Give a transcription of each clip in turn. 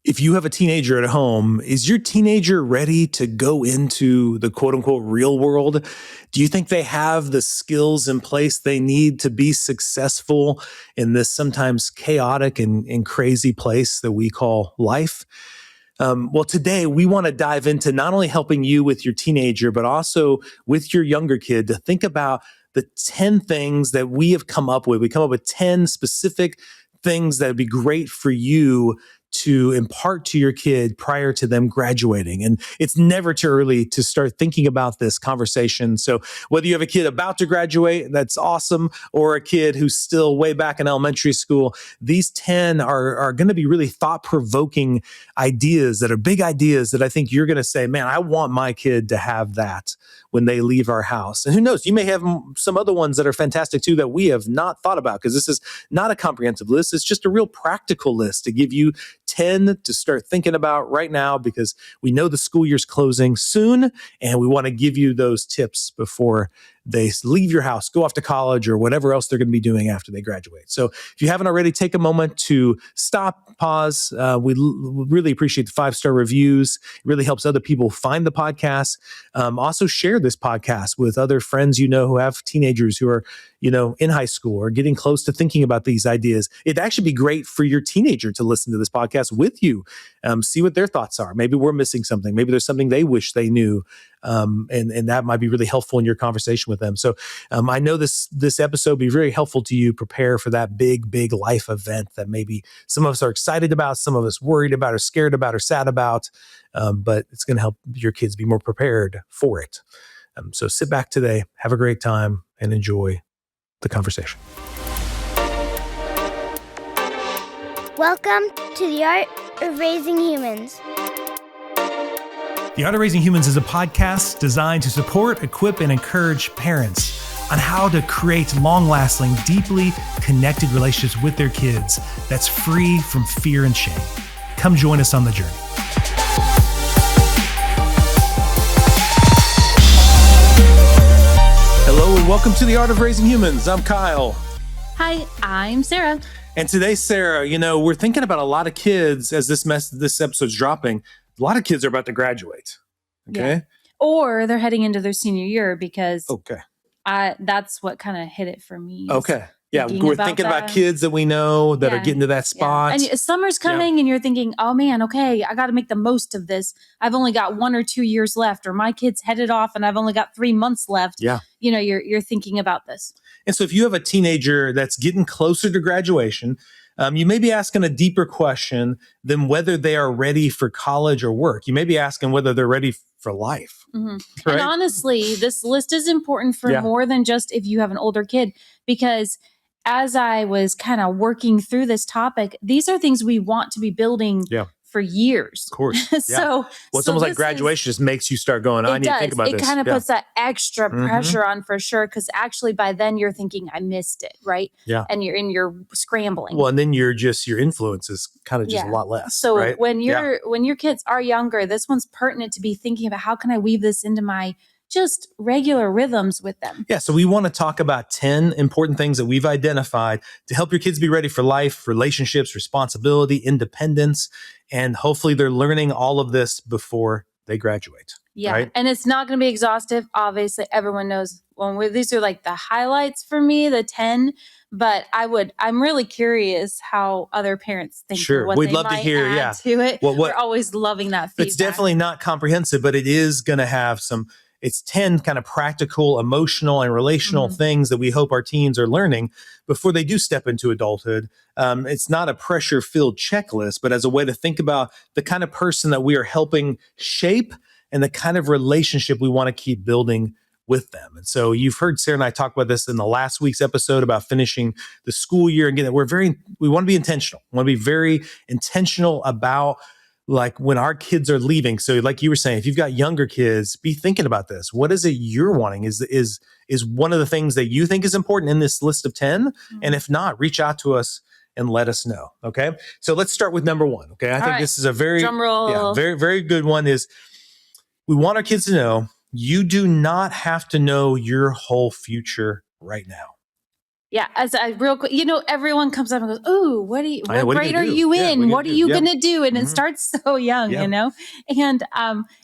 if you have a teenager at home, is your teenager ready to go into the quote unquote real world? Do you think they have the skills in place they need to be successful in this sometimes chaotic and crazy place that we call life? Well, today we want to dive into not only helping you with your teenager, but also with your younger kid to think about the 10 things that we have come up with. We come up with 10 specific things that would be great for you to impart to your kid prior to them graduating. And it's never too early to start thinking about this conversation. So whether you have a kid about to graduate, that's awesome, or a kid who's still way back in elementary school, these 10 are going to be really thought-provoking ideas that are big ideas that I think you're going to say, man, I want my kid to have that when they leave our house. And who knows, you may have some other ones that are fantastic too that we have not thought about, because this is not a comprehensive list. It's just a real practical list to give you 10 to start thinking about right now, because we know the school year's closing soon, and we want to give you those tips before they leave your house, go off to college, or whatever else they're going to be doing after they graduate. So if you haven't already, take a moment to stop, pause. We really appreciate the 5-star reviews. It really helps other people find the podcast. Also share this podcast with other friends you know who have teenagers who are, in high school or getting close to thinking about these ideas. It'd actually be great for your teenager to listen to this podcast with you. See what their thoughts are. Maybe we're missing something. Maybe there's something they wish they knew. And that might be really helpful in your conversation with them. So I know this episode will be very helpful to you. Prepare for that big life event that maybe some of us are excited about, some of us worried about or scared about or sad about, but it's going to help your kids be more prepared for it. So sit back today, have a great time, and enjoy the conversation. Welcome to the Art of Raising Humans. The Art of Raising Humans is a podcast designed to support, equip, and encourage parents on how to create long-lasting, deeply connected relationships with their kids that's free from fear and shame. Come join us on the journey. Hello and welcome to The Art of Raising Humans. I'm Kyle. Hi, I'm Sarah. And today, Sarah, we're thinking about a lot of kids as this episode's dropping. A lot of kids are about to graduate. Okay. Yeah. Or they're heading into their senior year, because okay. That's what kind of hit it for me. Okay. Yeah. We're thinking about kids that we know that are getting to that spot. And summer's coming and you're thinking, oh man, okay, I got to make the most of this. I've only got 1 or 2 years left, or my kid's headed off and I've only got 3 months left. Yeah. You're thinking about this. And so if you have a teenager that's getting closer to graduation, you may be asking a deeper question than whether they are ready for college or work. You may be asking whether they're ready for life. Mm-hmm. Right? And honestly, this list is important for more than just if you have an older kid, because as I was kind of working through this topic, these are things we want to be building for years. Of course. So it's almost like graduation just makes you start going, I need to think about this. It kind of puts that extra pressure on for sure, because actually by then you're thinking, I missed it, right? Yeah. And you're scrambling. Well, and then your influence is kind of just a lot less. So right? when your kids are younger, this one's pertinent to be thinking about, how can I weave this into my just regular rhythms with them. Yeah, so we want to talk about 10 important things that we've identified to help your kids be ready for life, relationships, responsibility, independence, and hopefully they're learning all of this before they graduate. Yeah, right? And it's not going to be exhaustive. Obviously, everyone knows these are like the highlights for me, the 10. But I'm really curious how other parents think. Sure, what we'd they love to might hear. Add to it. Well, we're always loving that feedback. It's definitely not comprehensive, but it is going to have it's 10 kind of practical, emotional, and relational things that we hope our teens are learning before they do step into adulthood. It's not a pressure-filled checklist, but as a way to think about the kind of person that we are helping shape and the kind of relationship we want to keep building with them. And so you've heard Sarah and I talk about this in the last week's episode about finishing the school year. And again, we want to be intentional. We want to be very intentional about like when our kids are leaving. So like you were saying, if you've got younger kids, be thinking about this. What is it you're wanting? Is one of the things that you think is important in this list of 10? And if not, reach out to us and let us know. Okay. So let's start with number 1. Okay. I think this is a very, very, very good one. Is we want our kids to know you do not have to know your whole future right now. Yeah, as I real quick, everyone comes up and goes, "Ooh, what what grade are are you you gonna do? in? What are you Yep. gonna do?" And it Mhm. starts so young, Yep.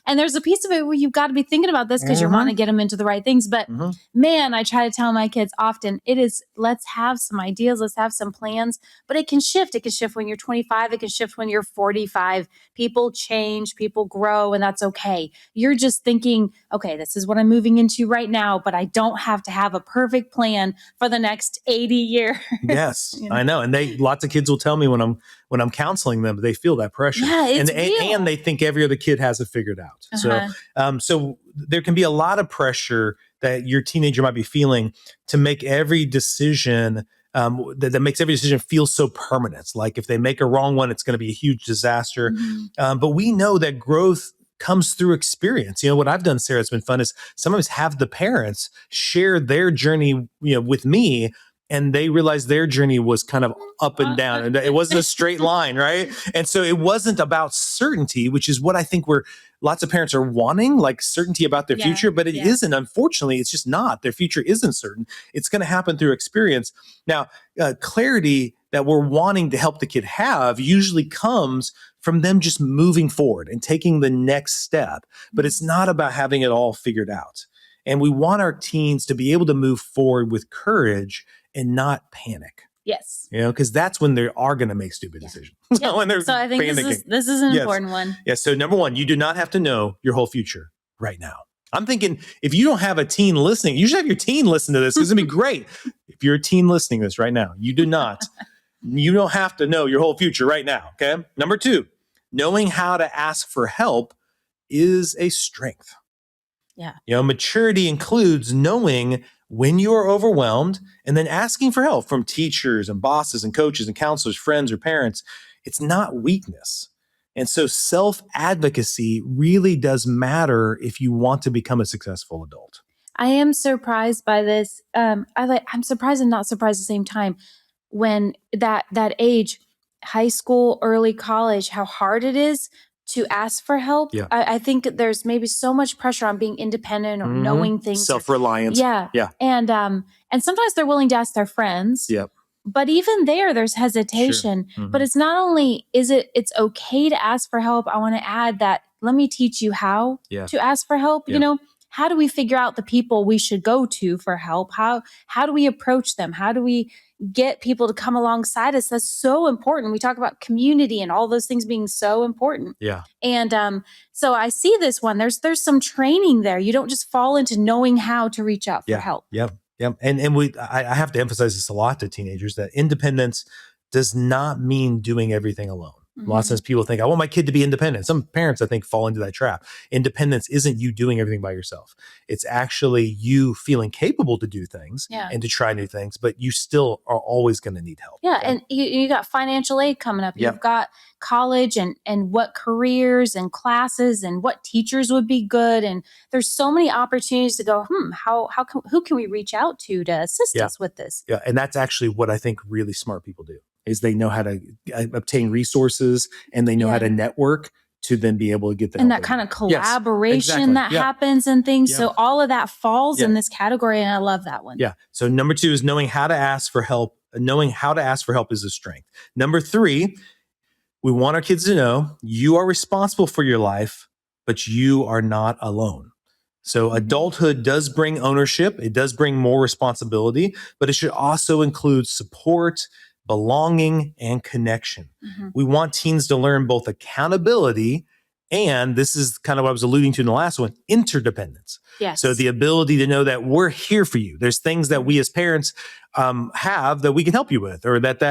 And there's a piece of it where you've got to be thinking about this because you want to get them into the right things. But man, I try to tell my kids often, it is let's have some ideas, let's have some plans, but it can shift. It can shift when you're 25, it can shift when you're 45. People change, people grow, and that's okay. You're just thinking, okay, this is what I'm moving into right now, but I don't have to have a perfect plan for the next 80 years. Yes, I know. And lots of kids will tell me when I'm counseling them, they feel that pressure. Yeah, it's and real. they think every other kid has it figured out. So there can be a lot of pressure that your teenager might be feeling to make every decision that makes every decision feel so permanent. Like if they make a wrong one, it's going to be a huge disaster. But we know that growth comes through experience. What I've done, Sarah, it's been fun, is sometimes have the parents share their journey, with me, and they realized their journey was kind of up and down, and it wasn't a straight line, right? And so it wasn't about certainty, which is what I think lots of parents are wanting, like certainty about their future, but it isn't. Unfortunately, it's just not. Their future isn't certain. It's going to happen through experience. Now, clarity that we're wanting to help the kid have usually comes from them just moving forward and taking the next step. But it's not about having it all figured out. And we want our teens to be able to move forward with courage and not panic. Yes. Because that's when they are going to make stupid decisions. So I think this is an important one. Yeah. So number one, you do not have to know your whole future right now. I'm thinking if you don't have a teen listening, you should have your teen listen to this because it'd be great. If you're a teen listening to this right now, you don't have to know your whole future right now. Okay. Number two, knowing how to ask for help is a strength. Yeah. Maturity includes knowing when you are overwhelmed and then asking for help from teachers and bosses and coaches and counselors, friends or parents. It's not weakness. And so self-advocacy really does matter if you want to become a successful adult. I am surprised by this. I'm surprised and not surprised at the same time. When that age, high school, early college, how hard it is to ask for help. Yeah. I think there's maybe so much pressure on being independent or knowing things. Self-reliance. Yeah. And sometimes they're willing to ask their friends. Yep. But even there's hesitation. Sure. But it's not only it's okay to ask for help. I want to add that let me teach you how to ask for help. Yeah. How do we figure out the people we should go to for help? How do we approach them? How do we get people to come alongside us? That's so important. We talk about community and all those things being so important. Yeah. And so I see this one. There's some training there. You don't just fall into knowing how to reach out for help. Yep. And I have to emphasize this a lot to teenagers, that independence does not mean doing everything alone. A lot of times people think, I want my kid to be independent. Some parents, I think, fall into that trap. Independence isn't you doing everything by yourself. It's actually you feeling capable to do things and to try new things, but you still are always going to need help. Yeah. Okay? And you got financial aid coming up. You've got college and what careers and classes and what teachers would be good. And there's so many opportunities to go, who can we reach out to assist us with this? Yeah. And that's actually what I think really smart people do, is they know how to obtain resources and they know how to network to then be able to get the help. And that kind of collaboration that happens and things. So all of that falls in this category. And I love that one. Yeah. So number two is knowing how to ask for help. Knowing how to ask for help is a strength. Number three, we want our kids to know you are responsible for your life, but you are not alone. So adulthood does bring ownership. It does bring more responsibility, but it should also include support, belonging, and connection. We want teens to learn both accountability and, this is kind of what I was alluding to in the last one, interdependence. Yes. So the ability to know that we're here for you. There's things that we as parents have that we can help you with, or that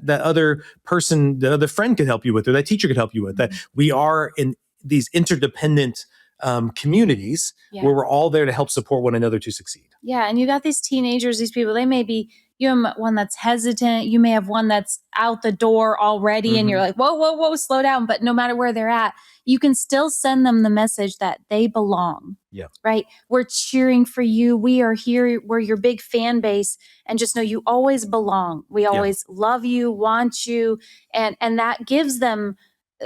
other person, the other friend could help you with, or that teacher could help you with, that we are in these interdependent communities where we're all there to help support one another to succeed. Yeah. And you got these teenagers, these people, they may be, you have one that's hesitant. You may have one that's out the door already and you're like, whoa, slow down. But no matter where they're at, you can still send them the message that they belong. Yeah. Right. We're cheering for you. We are here. We're your big fan base. And just know you always belong. We always love you, want you. And that gives them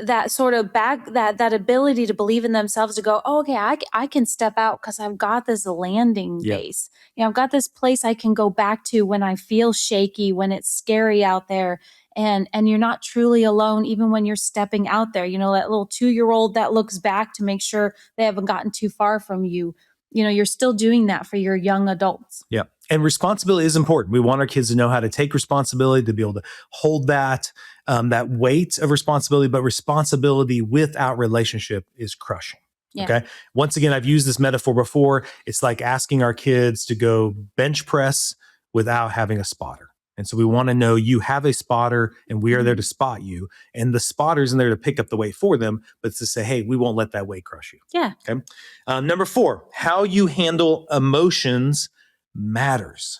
that sort of that ability to believe in themselves to go, oh, okay, I can step out because I've got this landing base. I've got this place I can go back to when I feel shaky, when it's scary out there. And you're not truly alone, even when you're stepping out there. That little 2-year-old that looks back to make sure they haven't gotten too far from you. You're still doing that for your young adults. Yeah. And responsibility is important. We want our kids to know how to take responsibility, to be able to hold that weight of responsibility, but responsibility without relationship is crushing. Yeah. Okay. Once again, I've used this metaphor before. It's like asking our kids to go bench press without having a spotter. And so we want to know you have a spotter and we are there to spot you. And the spotter isn't there to pick up the weight for them, but it's to say, hey, we won't let that weight crush you. Yeah. Okay. Number 4, how you handle emotions matters.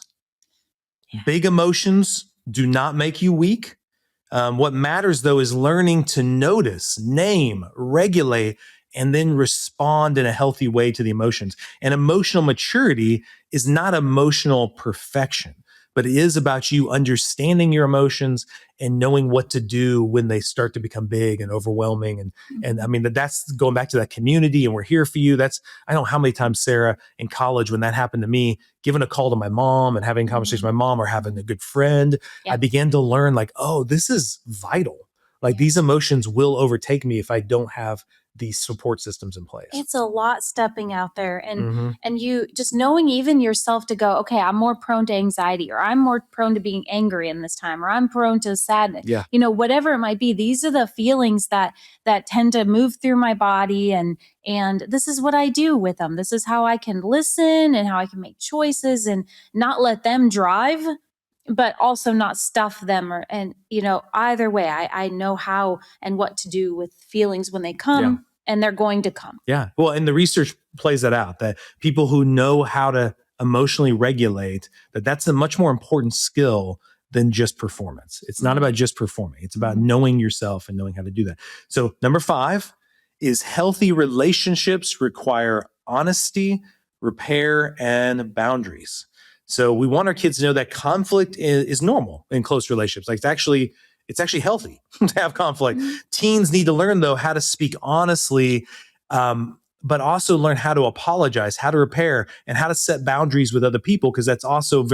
Yeah. Big emotions do not make you weak. What matters, though, is learning to notice, name, regulate, and then respond in a healthy way to the emotions. And emotional maturity is not emotional perfection, but it is about you understanding your emotions and knowing what to do when they start to become big and overwhelming. And I mean, that's going back to that community and we're here for you. I don't know how many times, Sarah, in college, when that happened to me, giving a call to my mom and having a conversation with my mom or having a good friend, I began to learn like, oh, this is vital. Like these emotions will overtake me if I don't have these support systems in place. It's a lot stepping out there and you just knowing even yourself to go, okay, I'm more prone to anxiety or I'm more prone to being angry in this time or I'm prone to sadness. Yeah. Whatever it might be, these are the feelings that tend to move through my body and this is what I do with them. This is how I can listen and how I can make choices and not let them drive, but also not stuff them either way, I know how and what to do with feelings when they come and they're going to come. Yeah. Well, and the research plays that out, that people who know how to emotionally regulate, that's a much more important skill than just performance. It's not about just performing. It's about knowing yourself and knowing how to do that. So number 5 is healthy relationships require honesty, repair, and boundaries. So we want our kids to know that conflict is normal in close relationships. Like it's actually healthy to have conflict. Teens need to learn, though, how to speak honestly, but also learn how to apologize, how to repair, and how to set boundaries with other people, because that's also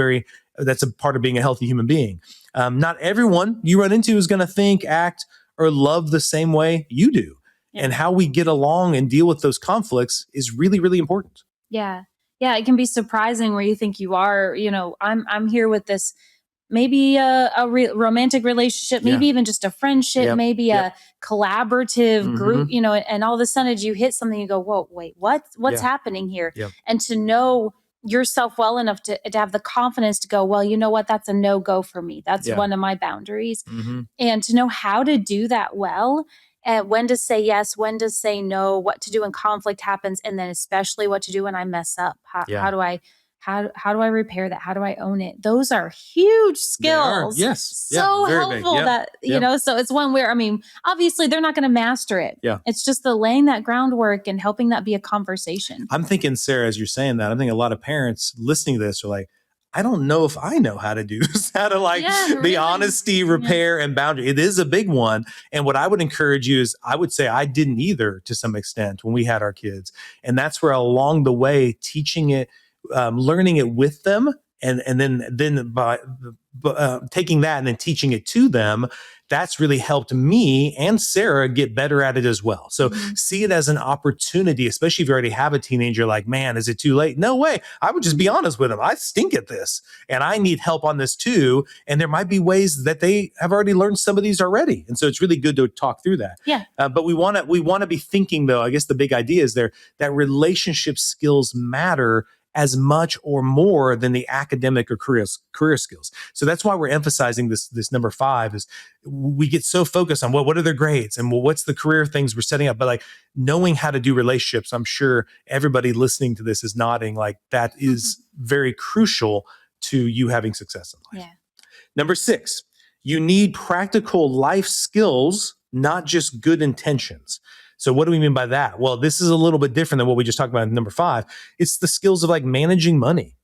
that's a part of being a healthy human being. Not everyone you run into is going to think, act, or love the same way you do. Yeah. And how we get along and deal with those conflicts is really, really important. Yeah. Yeah, it can be surprising where you think you are, I'm here with this, maybe a romantic relationship, maybe even just a friendship, maybe a collaborative group, and all of a sudden you hit something, you go, whoa, wait, what's happening here? And to know yourself well enough to have the confidence to go, well, you know what, that's a no-go for me. That's one of my boundaries. And to know how to do that well, and when to say yes, when to say no, what to do when conflict happens, and then especially what to do when I mess up. How do I repair that? How do I own it? Those are huge skills. Yes. So helpful that, so it's one where, obviously they're not going to master it. Yeah. It's just the laying that groundwork and helping that be a conversation. I'm thinking, Sarah, as you're saying that, I think a lot of parents listening to this are like, I don't know if I know how to do this, how to the honesty, repair, and boundary. It is a big one. And what I would encourage you is, I would say I didn't either to some extent when we had our kids. And that's where along the way, teaching it, learning it with them, and then by taking that and then teaching it to them, that's really helped me and Sarah get better at it as well. So see it as an opportunity, especially if you already have a teenager. Like, man, is it too late? No way. I would just be honest with them. I stink at this and I need help on this too. And there might be ways that they have already learned some of these already. And so it's really good to talk through that. Yeah. But we want to be thinking, though, I guess the big idea is that relationship skills matter as much or more than the academic or career skills. So that's why we're emphasizing this number 5 is we get so focused on what are their grades and what's the career things we're setting up. But like knowing how to do relationships, I'm sure everybody listening to this is nodding like that is very crucial to you having success in life. Yeah. Number 6, you need practical life skills, not just good intentions. So what do we mean by that? Well, this is a little bit different than what we just talked about in number 5. It's the skills of like managing money,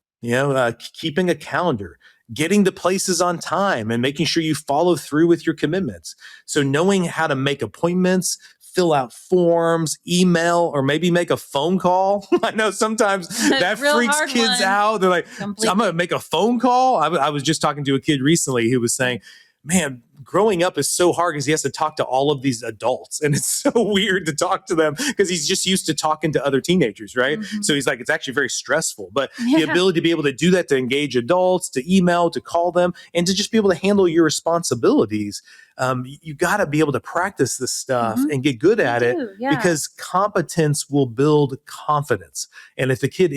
keeping a calendar, getting to places on time and making sure you follow through with your commitments. So knowing how to make appointments, fill out forms, email, or maybe make a phone call. I know sometimes that Real freaks hard kids one. out. They're like, Completely. I'm going to make a phone call. I was just talking to a kid recently who was saying, man, growing up is so hard because he has to talk to all of these adults. And it's so weird to talk to them because he's just used to talking to other teenagers, right? So he's like, it's actually very stressful. But the ability to be able to do that, to engage adults, to email, to call them, and to just be able to handle your responsibilities, you got to be able to practice this stuff and get good at it because competence will build confidence. And if the kid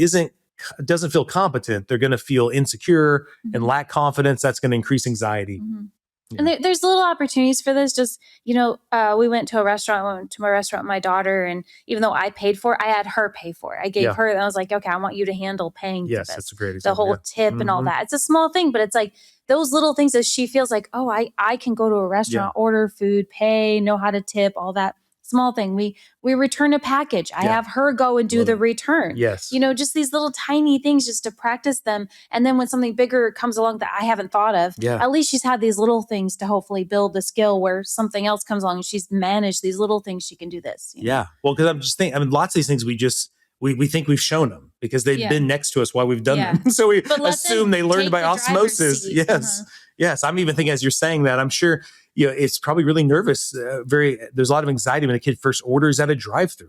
doesn't feel competent, they're going to feel insecure and lack confidence. That's going to increase anxiety. And there's little opportunities for this. Just, we went to my restaurant with my daughter. And even though I paid for it, I had her pay for it. I gave her, and I was like, okay, I want you to handle paying for this. That's a great The example. whole tip and all that. It's a small thing, but it's like those little things that she feels like, oh, I can go to a restaurant, order food, pay, know how to tip, all that. Small thing. We return a package. I have her go and do the return. Yes. Just these little tiny things just to practice them. And then when something bigger comes along that I haven't thought of, at least she's had these little things to hopefully build the skill where something else comes along and she's managed these little things. She can do this. Yeah. Well, because I'm just thinking, lots of these things we think we've shown them because they've been next to us while we've done them. So we assume they learned by osmosis. Yes. Yes. I'm even thinking as you're saying that, I'm sure, it's probably really nervous. There's a lot of anxiety when a kid first orders at a drive-through,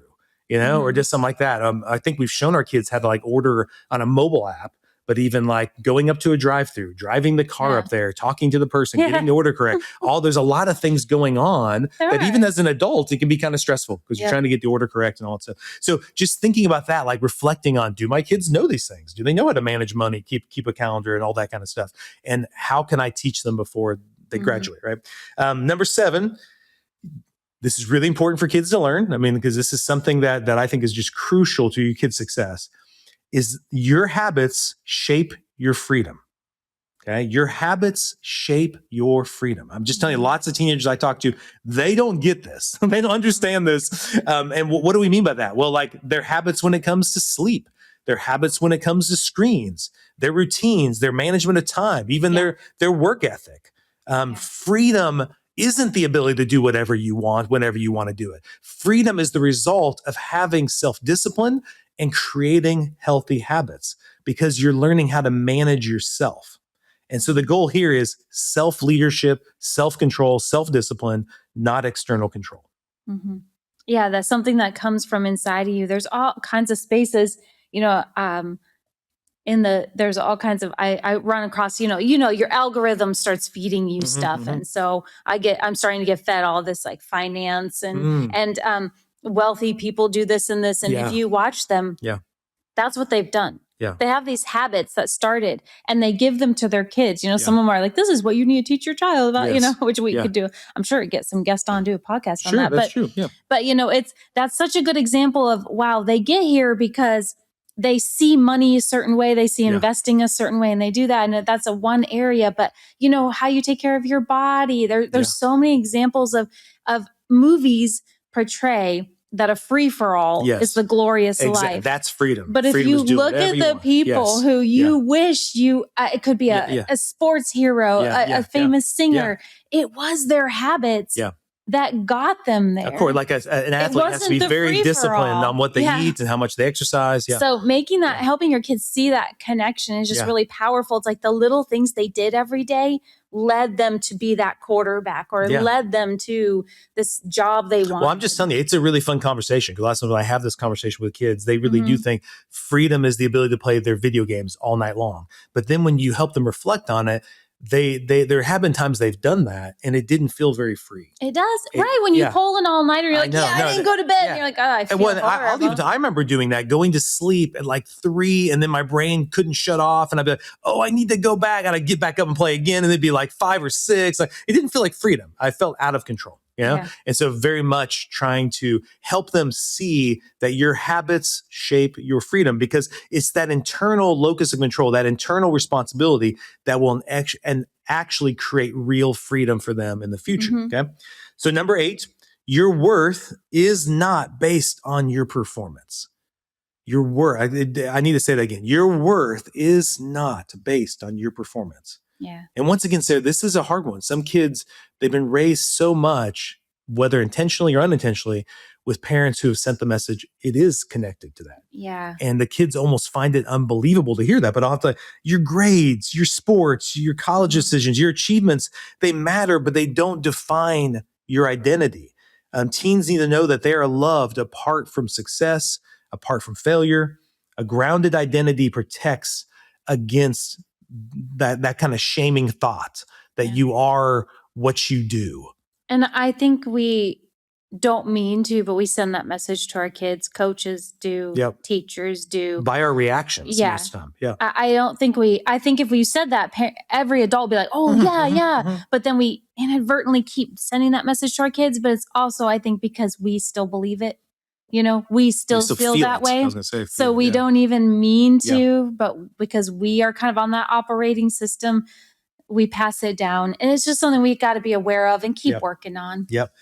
or just something like that. I think we've shown our kids how to order on a mobile app, but even going up to a drive-through, driving the car up there, talking to the person, getting the order correct. There's a lot of things going on that even as an adult, it can be kind of stressful because you're trying to get the order correct and all that stuff. So just thinking about that, reflecting on, do my kids know these things? Do they know how to manage money, keep a calendar and all that kind of stuff? And how can I teach them before they graduate, right? Number 7, this is really important for kids to learn. Because this is something that I think is just crucial to your kids' success, is your habits shape your freedom. Okay. Your habits shape your freedom. I'm just telling you, lots of teenagers I talk to, they don't get this. They don't understand this. And what do we mean by that? Well, their habits when it comes to sleep, their habits when it comes to screens, their routines, their management of time, even their work ethic. Freedom isn't the ability to do whatever you want, whenever you want to do it. Freedom is the result of having self-discipline and creating healthy habits because you're learning how to manage yourself. And so the goal here is self-leadership, self-control, self-discipline, not external control. Yeah, that's something that comes from inside of you. There's all kinds of spaces, there's all kinds of, I run across, your algorithm starts feeding you stuff. And so I'm starting to get fed all this finance and wealthy people do this and this. And if you watch them, that's what they've done. Yeah. They have these habits that started and they give them to their kids. Some of them are like, this is what you need to teach your child about, which we could do. I'm sure get some guest on, do a podcast on that. That's true. Yeah. But that's such a good example of, wow, they get here because they see money a certain way, they see investing a certain way, and they do that. And that's one area, but how you take care of your body. There's so many examples of movies portray that a free-for-all is the glorious life. That's freedom. But freedom if you look at the people who you wish it could be a sports hero, a famous singer, it was their habits that got them there. Of course, an athlete has to be very disciplined on what they eat and how much they exercise. Yeah. So making that, helping your kids see that connection is just really powerful. It's like the little things they did every day led them to be that quarterback or led them to this job they want. Well, I'm just telling you, it's a really fun conversation because lots of times when I have this conversation with kids, they really do think freedom is the ability to play their video games all night long. But then when you help them reflect on it, there have been times they've done that and it didn't feel very free. It does. Right. When you pull an all-nighter, you're like, I didn't go to bed. And you're like, oh, I feel horrible. I remember doing that, going to sleep at 3 and then my brain couldn't shut off. And I'd be like, oh, I need to go back. And I'd get back up and play again. And it'd be 5 or 6. It didn't feel like freedom. I felt out of control. And so very much trying to help them see that your habits shape your freedom because it's that internal locus of control, that internal responsibility that will actually create real freedom for them in the future. Okay. So number 8, your worth is not based on your performance. Your worth, I need to say that again. Your worth is not based on your performance. Yeah. And once again, Sarah, this is a hard one. Some kids, they've been raised so much, whether intentionally or unintentionally, with parents who have sent the message, it is connected to that. Yeah. And the kids almost find it unbelievable to hear that. But I'll have to, your grades, your sports, your college decisions, your achievements, they matter, but they don't define your identity. Teens need to know that they are loved apart from success, apart from failure. A grounded identity protects against that kind of shaming thought that you are what you do. And I think we don't mean to, but we send that message to our kids. Coaches do, teachers do. By our reactions most of the time. Yeah. I don't think I think if we said that, every adult would be like, oh, yeah. But then we inadvertently keep sending that message to our kids. But it's also, I think, because we still believe it. We still feel that way. I was gonna say, so we don't even mean to, but because we are kind of on that operating system, we pass it down. And it's just something we got to be aware of and keep working on. Yep.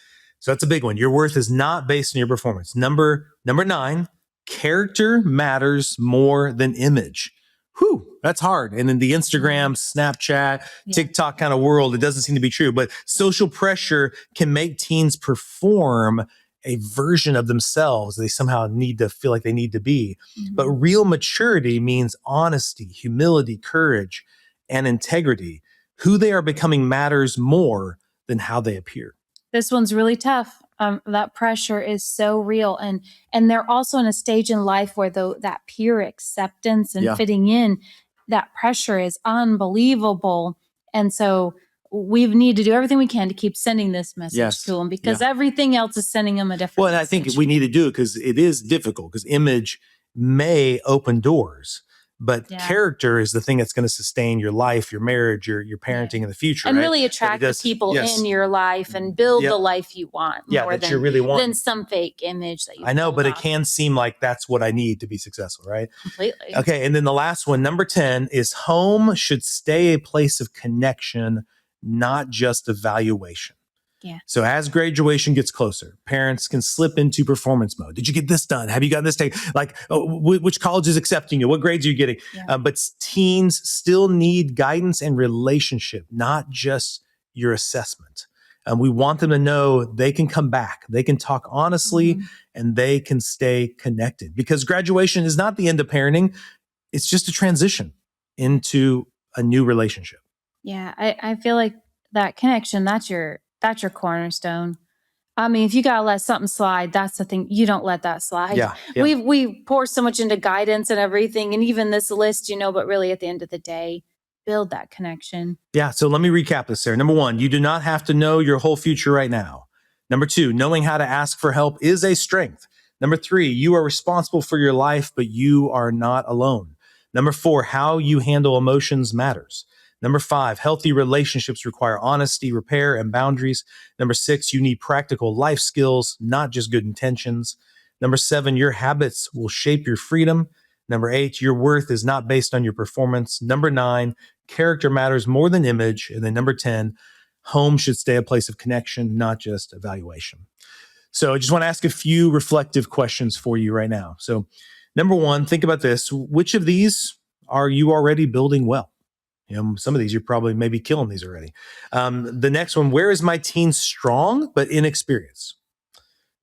So that's a big one. Your worth is not based on your performance. Number 9, character matters more than image. Whew, that's hard. And in the Instagram, Snapchat, TikTok kind of world, it doesn't seem to be true. But social pressure can make teens perform a version of themselves they somehow need to feel like they need to be. But real maturity means honesty, humility, courage, and integrity. Who they are becoming matters more than how they appear. This one's really tough. That pressure is so real. And they're also in a stage in life where that peer acceptance and fitting in, that pressure is unbelievable. And so we need to do everything we can to keep sending this message to them because everything else is sending them a different message. And I think we need to do it because it is difficult because image may open doors. But character is the thing that's going to sustain your life, your marriage, your parenting in the future. And really attract the people in your life and build the life you want more that you really want. Than some fake image that you I know, but it can seem like that's what I need to be successful, right? Completely. Okay, and then the last one, number 10, is home should stay a place of connection, not just evaluation. Yeah. So as graduation gets closer, parents can slip into performance mode. Did you get this done? Have you got this taken? Like, which college is accepting you? What grades are you getting? But teens still need guidance and relationship, not just your assessment. We want them to know they can come back. They can talk honestly and they can stay connected because graduation is not the end of parenting. It's just a transition into a new relationship. Yeah. I feel like that connection, that's your cornerstone. I mean, if you gotta let something slide, that's the thing. You don't let that slide. Yeah. We pour so much into guidance and everything, and even this list, but really at the end of the day, build that connection. Yeah. So let me recap this, Sarah. Number 1, you do not have to know your whole future right now. Number 2, knowing how to ask for help is a strength. Number 3, you are responsible for your life, but you are not alone. Number 4, how you handle emotions matters. Number 5, healthy relationships require honesty, repair, and boundaries. Number 6, you need practical life skills, not just good intentions. Number 7, your habits will shape your freedom. Number 8, your worth is not based on your performance. Number 9, character matters more than image. And then number 10, home should stay a place of connection, not just evaluation. So I just want to ask a few reflective questions for you right now. So number 1, think about this. Which of these are you already building well? Some of these you're probably maybe killing these already. The next one, where is my teen strong but inexperienced?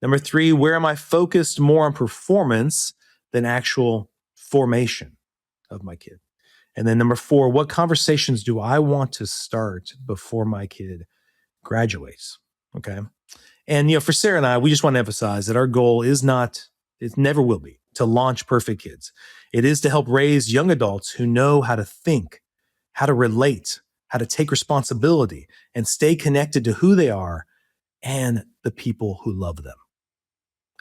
Number 3, where am I focused more on performance than actual formation of my kid? And then number 4, what conversations do I want to start before my kid graduates? Okay. And, for Sarah and I, we just want to emphasize that our goal is not, it never will be, to launch perfect kids. It is to help raise young adults who know how to think, how to relate, how to take responsibility, and stay connected to who they are and the people who love them.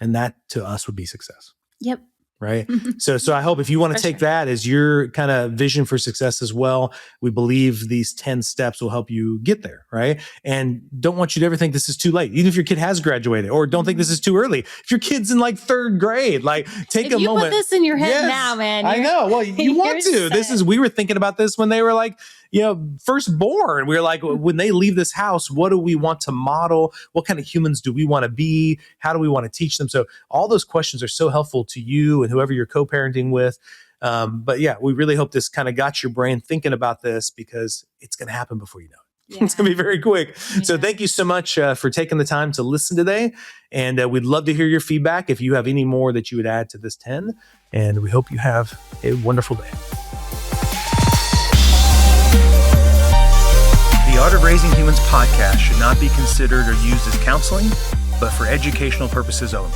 And that to us would be success. Yep. Right. So I hope if you want to take that as your kind of vision for success as well, we believe these 10 steps will help you get there. Right. And don't want you to ever think this is too late, even if your kid has graduated, or don't think this is too early. If your kid's in like 3rd grade, like take a moment. You put this in your head now, man. I know. Well, you want to. We were thinking about this when they were like, first born. We were like, when they leave this house, what do we want to model? What kind of humans do we want to be? How do we want to teach them? So all those questions are so helpful to you and whoever you're co-parenting with. But yeah, we really hope this kind of got your brain thinking about this, because it's going to happen before you know it. Yeah. It's going to be very quick. Yeah. So thank you so much for taking the time to listen today. And we'd love to hear your feedback if you have any more that you would add to this 10. And we hope you have a wonderful day. The Art of Raising Humans podcast should not be considered or used as counseling, but for educational purposes only.